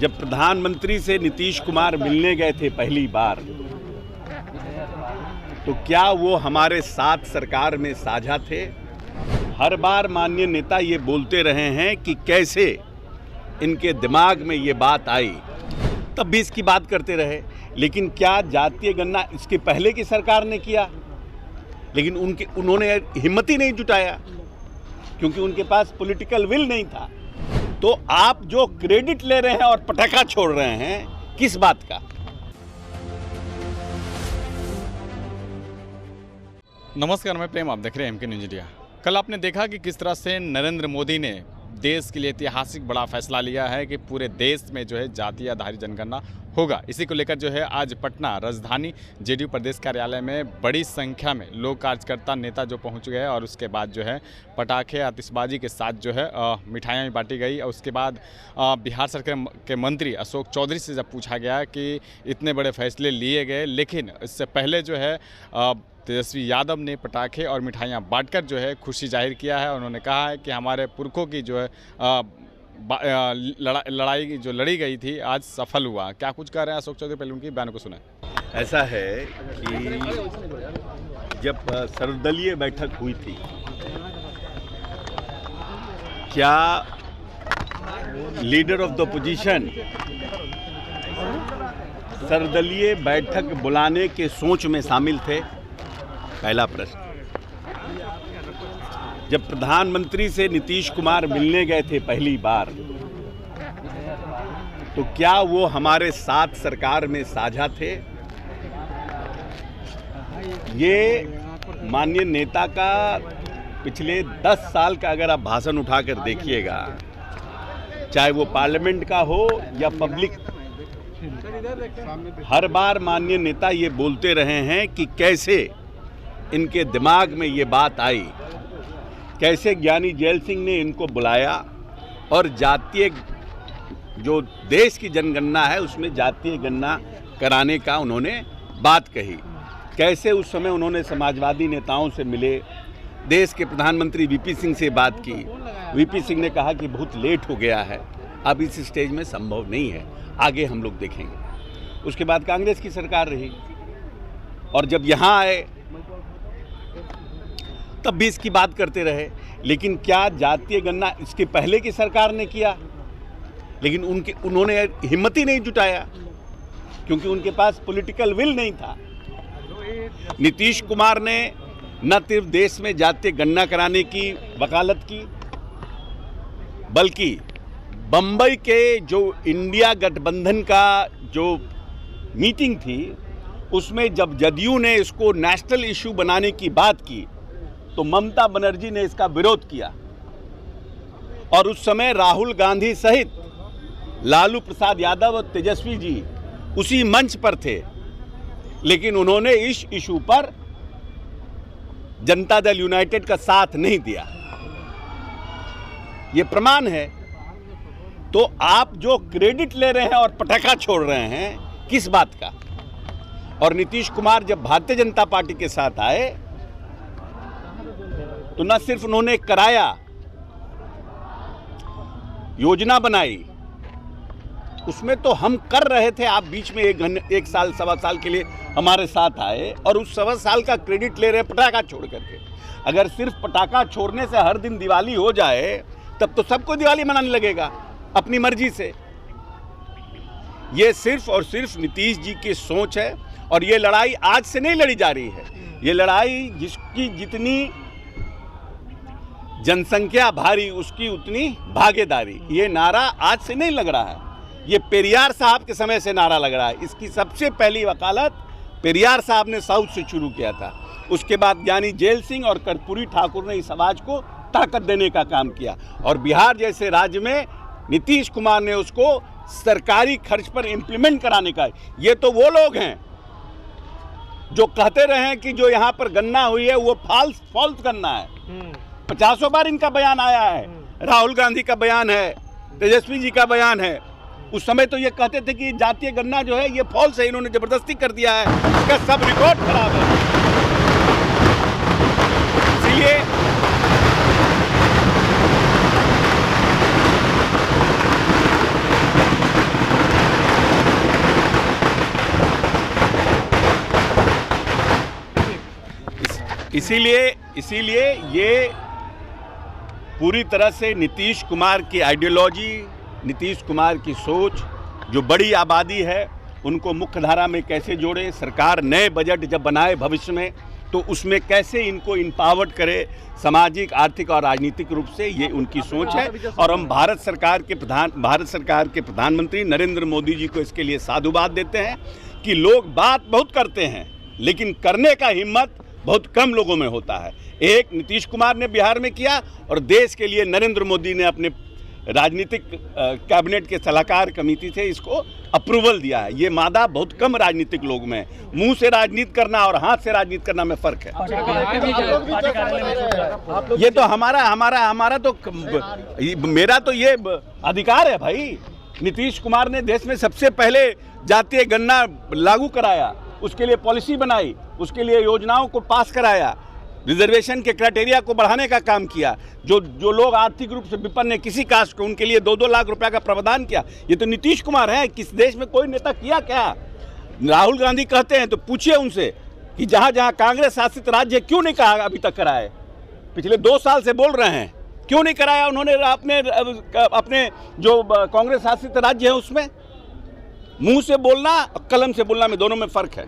जब प्रधानमंत्री से नीतीश कुमार मिलने गए थे पहली बार, तो क्या वो हमारे साथ सरकार में साझा थे? हर बार माननीय नेता ये बोलते रहे हैं कि कैसे इनके दिमाग में ये बात आई, तब भी इसकी बात करते रहे। लेकिन क्या जातीय गणना इसके पहले की सरकार ने किया? लेकिन उन्होंने हिम्मत ही नहीं जुटाया, क्योंकि उनके पास पॉलिटिकल विल नहीं था। तो आप जो क्रेडिट ले रहे हैं और पटाखा छोड़ रहे हैं, किस बात का? नमस्कार, मैं प्रेम, आप देख रहे हैं एमके न्यूज़ इंडिया। कल आपने देखा कि किस तरह से नरेंद्र मोदी ने देश के लिए ऐतिहासिक बड़ा फैसला लिया है कि पूरे देश में जो है जातीय आधारित जनगणना होगा। इसी को लेकर जो है आज पटना राजधानी जेडीयू प्रदेश कार्यालय में बड़ी संख्या में लोग, कार्यकर्ता, नेता जो पहुंच गए और उसके बाद जो है पटाखे, आतिशबाजी के साथ जो है मिठाइयाँ भी बांटी गई। और उसके बाद बिहार सरकार के मंत्री अशोक चौधरी से जब पूछा गया कि इतने बड़े फैसले लिए गए, लेकिन इससे पहले जो है तेजस्वी यादव ने पटाखे और मिठाइयाँ बांटकर जो है खुशी जाहिर किया है। उन्होंने कहा है कि हमारे पुरखों की जो है लड़ाई जो लड़ी गई थी आज सफल हुआ। क्या कुछ कह रहे हैं अशोक चौधरी, पहले उनकी बयान को सुने। ऐसा है कि जब सर्वदलीय बैठक हुई थी, क्या लीडर ऑफ द अपोजिशन सर्वदलीय बैठक बुलाने के सोच में शामिल थे? पहला प्रश्न। जब प्रधानमंत्री से नीतीश कुमार मिलने गए थे पहली बार, तो क्या वो हमारे साथ सरकार में साझा थे? ये माननीय नेता का पिछले 10 साल का अगर आप भाषण उठाकर देखिएगा, चाहे वो पार्लियामेंट का हो या पब्लिक, हर बार माननीय नेता ये बोलते रहे हैं कि कैसे इनके दिमाग में ये बात आई, कैसे ज्ञानी जेल सिंह ने इनको बुलाया और जातीय जो देश की जनगणना है उसमें जातीय गणना कराने का उन्होंने बात कही। कैसे उस समय उन्होंने समाजवादी नेताओं से मिले, देश के प्रधानमंत्री वीपी सिंह से बात की। वीपी सिंह ने कहा कि बहुत लेट हो गया है, अब इस स्टेज में संभव नहीं है, आगे हम लोग देखेंगे। उसके बाद कांग्रेस की सरकार रही और जब यहाँ आए तब भी इसकी बात करते रहे। लेकिन क्या जातीय गणना इसके पहले की सरकार ने किया? लेकिन उन्होंने हिम्मत ही नहीं जुटाया, क्योंकि उनके पास पॉलिटिकल विल नहीं था। नीतीश कुमार ने न सिर्फ देश में जातीय गणना कराने की वकालत की, बल्कि बंबई के जो इंडिया गठबंधन का जो मीटिंग थी, उसमें जब जदयू ने इसको नेशनल इशू बनाने की बात की, तो ममता बनर्जी ने इसका विरोध किया। और उस समय राहुल गांधी सहित लालू प्रसाद यादव और तेजस्वी जी उसी मंच पर थे, लेकिन उन्होंने इस इशू पर जनता दल यूनाइटेड का साथ नहीं दिया। ये प्रमाण है। तो आप जो क्रेडिट ले रहे हैं और पटाखा छोड़ रहे हैं, किस बात का? और नीतीश कुमार जब भारतीय जनता पार्टी के साथ आए, तो न सिर्फ उन्होंने कराया, योजना बनाई, उसमें तो हम कर रहे थे। आप बीच में एक साल, सवा साल के लिए हमारे साथ आए और उस सवा साल का क्रेडिट ले रहे हैं पटाखा छोड़ करके। अगर सिर्फ पटाखा छोड़ने से हर दिन दिवाली हो जाए, तब तो सबको दिवाली मनाने लगेगा अपनी मर्जी से। ये सिर्फ और सिर्फ नीतीश जी की सोच है। और ये लड़ाई आज से नहीं लड़ी जा रही है। ये लड़ाई जिसकी जितनी जनसंख्या भारी, उसकी उतनी भागीदारी। ये नारा आज से नहीं लग रहा है, ये पेरियार साहब के समय से नारा लग रहा है। इसकी सबसे पहली वकालत पेरियार साहब ने साउथ से शुरू किया था। उसके बाद ज्ञानी जेल सिंह और कर्पूरी ठाकुर ने इस आवाज को ताकत देने का काम किया। और बिहार जैसे राज्य में नीतीश कुमार ने उसको सरकारी खर्च पर इंप्लीमेंट कराने का। ये तो वो लोग हैं जो कहते रहे हैं कि जो यहाँ पर गन्ना हुई है वो फॉल्स गन्ना है। 50 बार इनका बयान आया है, राहुल गांधी का बयान है, तेजस्वी जी का बयान है। उस समय तो ये कहते थे कि जातीय गन्ना जो है ये फॉल्स है, इन्होंने जबरदस्ती कर दिया है, इसका सब रिकॉर्ड खराब है। इसलिए इसीलिए ये पूरी तरह से नीतीश कुमार की आइडियोलॉजी, नीतीश कुमार की सोच, जो बड़ी आबादी है उनको मुख्य धारा में कैसे जोड़े, सरकार नए बजट जब बनाए भविष्य में तो उसमें कैसे इनको इम्पावर्ड करे सामाजिक, आर्थिक और राजनीतिक रूप से, ये उनकी सोच है। और हम भारत सरकार के प्रधानमंत्री नरेंद्र मोदी जी को इसके लिए साधुवाद देते हैं कि लोग बात बहुत करते हैं लेकिन करने का हिम्मत बहुत कम लोगों में होता है। एक नीतीश कुमार ने बिहार में किया और देश के लिए नरेंद्र मोदी ने अपने राजनीतिक कैबिनेट के सलाहकार कमेटी से इसको अप्रूवल दिया है। ये मादा बहुत कम राजनीतिक लोग में, मुंह से राजनीति करना और हाथ से राजनीति करना में फर्क है। ये तो हमारा तो मेरा तो ये अधिकार है भाई। नीतीश कुमार ने देश में सबसे पहले जातीय गणना लागू कराया, उसके लिए पॉलिसी बनाई, उसके लिए योजनाओं को पास कराया, रिजर्वेशन के क्राइटेरिया को बढ़ाने का काम किया। जो लोग आर्थिक रूप से विपन्न है किसी कास्ट को, उनके लिए 2-2 लाख रुपया का प्रावधान किया। ये तो नीतीश कुमार है। किस देश में कोई नेता किया क्या? राहुल गांधी कहते हैं तो पूछिए उनसे कि जहाँ जहाँ कांग्रेस शासित राज्य क्यों नहीं कहा अभी तक कराए। पिछले 2 साल से बोल रहे हैं, क्यों नहीं कराया उन्होंने? अपने जो कांग्रेस शासित राज्य है उसमें मुंह से बोलना और कलम से बोलना में दोनों में फर्क है।